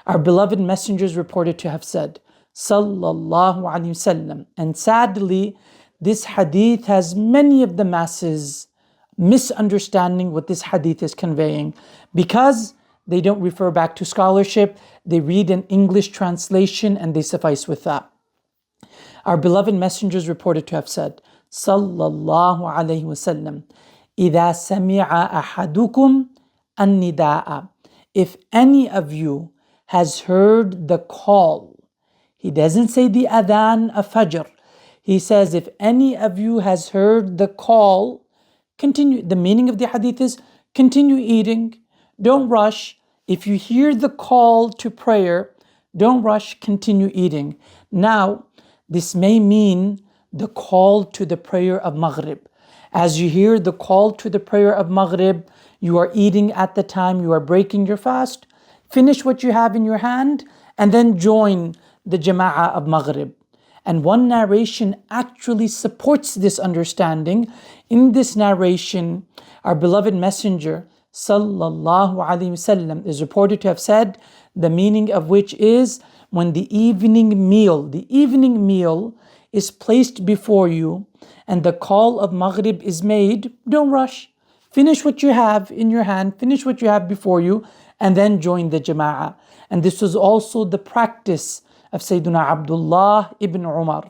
Our beloved messenger is reported to have said, Sallallahu Alaihi Wasallam. And sadly, this hadith has many of the masses misunderstanding what this hadith is conveying because they don't refer back to scholarship. They read an English translation and they suffice with that. Our beloved messenger is reported to have said, Sallallahu Alaihi Wasallam, إِذَا سَمِعَ أَحَدُكُمْ النِّدَاءَ. If any of you has heard the call, he doesn't say the adhan of Fajr. He says, if any of you has heard the call, continue. The meaning of the hadith is continue eating. Don't rush. If you hear the call to prayer, don't rush, continue eating. Now, this may mean the call to the prayer of Maghrib. As you hear the call to the prayer of Maghrib, you are eating at the time, you are breaking your fast, finish what you have in your hand, and then join the Jama'ah of Maghrib. And one narration actually supports this understanding. In this narration, our beloved messenger, Sallallahu Alaihi Wasallam, is reported to have said, the meaning of which is, when the evening meal is placed before you and the call of Maghrib is made, don't rush. Finish what you have in your hand, finish what you have before you, and then join the Jama'ah. And this was also the practice of Sayyidina Abdullah ibn Umar.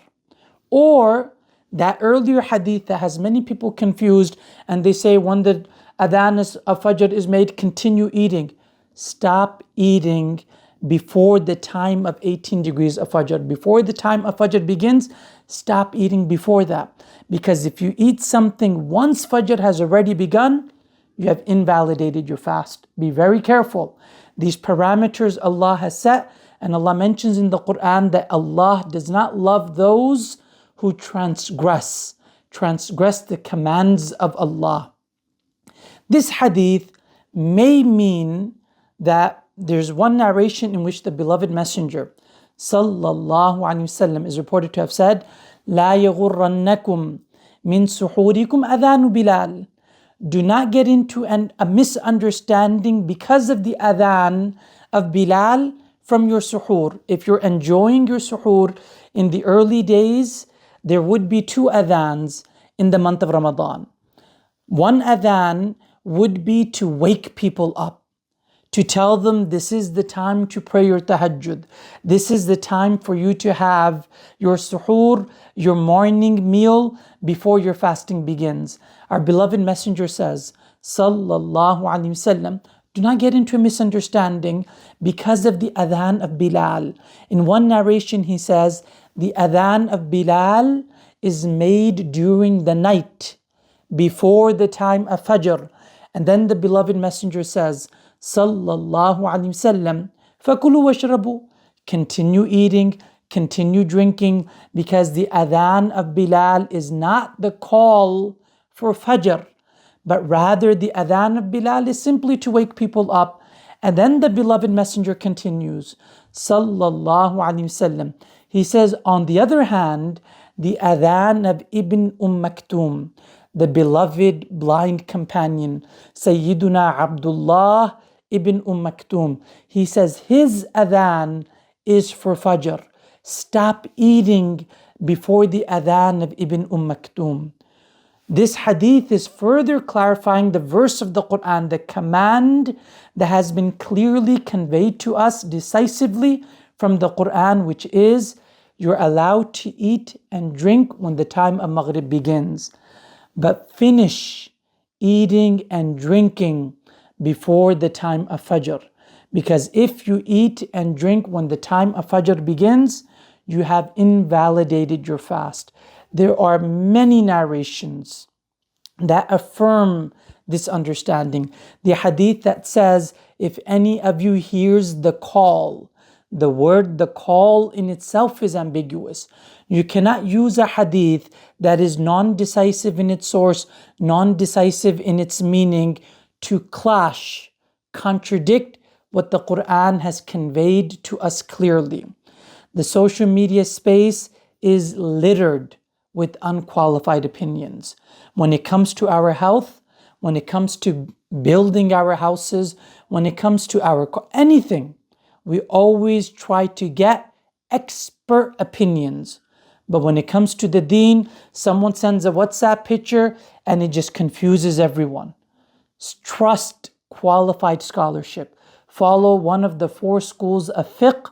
Or that earlier hadith that has many people confused, and they say when the adhan of Fajr is made, continue eating. Stop eating before the time of 18 degrees of Fajr. Before the time of Fajr begins, stop eating before that. Because if you eat something once Fajr has already begun, you have invalidated your fast. Be very careful. These parameters Allah has set, and Allah mentions in the Quran that Allah does not love those who transgress the commands of Allah. This hadith may mean that there's one narration in which the beloved messenger, Sallallahu Alaihi Wasallam, is reported to have said, لا يغرنكم من سحوركم أذان بلال. Do not get into a misunderstanding because of the adhan of Bilal from your suhoor. If you're enjoying your suhoor in the early days, there would be two adhans in the month of Ramadan. One adhan would be to wake people up, to tell them this is the time to pray your tahajjud. This is the time for you to have your suhoor, your morning meal before your fasting begins. Our beloved messenger says, Sallallahu Alaihi Wasallam, do not get into a misunderstanding because of the adhan of Bilal. In one narration he says, the adhan of Bilal is made during the night before the time of Fajr. And then the beloved messenger says, Sallallahu Alaihi Wasallam, فَكُلُوا وَاشْرَبُوا. Continue eating, continue drinking, because the adhan of Bilal is not the call for Fajr, but rather the adhan of Bilal is simply to wake people up. And then the beloved messenger continues, Sallallahu Alaihi Wasallam. He says, on the other hand, the adhan of Ibn Maktum, the beloved blind companion, Sayyiduna Abdullah ibn Maktum, he says his adhan is for Fajr. Stop eating before the adhan of Ibn Maktum. This hadith is further clarifying the verse of the Quran, the command that has been clearly conveyed to us decisively from the Quran, which is, you're allowed to eat and drink when the time of Maghrib begins. But finish eating and drinking before the time of Fajr. Because if you eat and drink when the time of Fajr begins, you have invalidated your fast. There are many narrations that affirm this understanding. The hadith that says, if any of you hears the call, the word the call in itself is ambiguous. You cannot use a hadith that is non-decisive in its source, non-decisive in its meaning, to contradict what the Quran has conveyed to us clearly. The social media space is littered with unqualified opinions. When it comes to our health, when it comes to building our houses, when it comes to anything, We always try to get expert opinions. But when it comes to the deen, someone sends a WhatsApp picture and it just confuses everyone. Trust qualified scholarship. Follow one of the 4 schools of fiqh,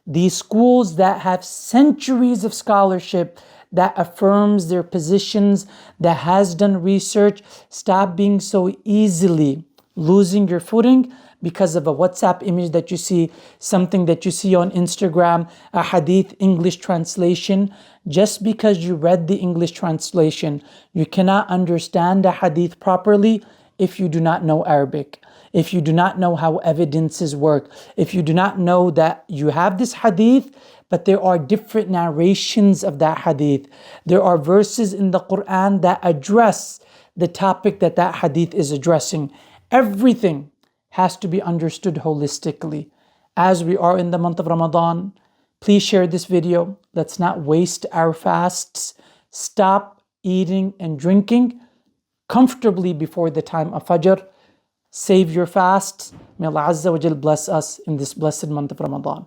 these schools that have centuries of scholarship that affirms their positions, that has done research. Stop being so easily losing your footing because of a WhatsApp image that you see, something that you see on Instagram, a hadith English translation. Just because you read the English translation, you cannot understand a hadith properly if you do not know Arabic, if you do not know how evidences work, if you do not know that you have this hadith, but there are different narrations of that hadith. There are verses in the Quran that address the topic that that hadith is addressing. Everything has to be understood holistically. As we are in the month of Ramadan, please share this video. Let's not waste our fasts. Stop eating and drinking comfortably before the time of Fajr. Save your fasts. May Allah Azza wa Jal bless us in this blessed month of Ramadan.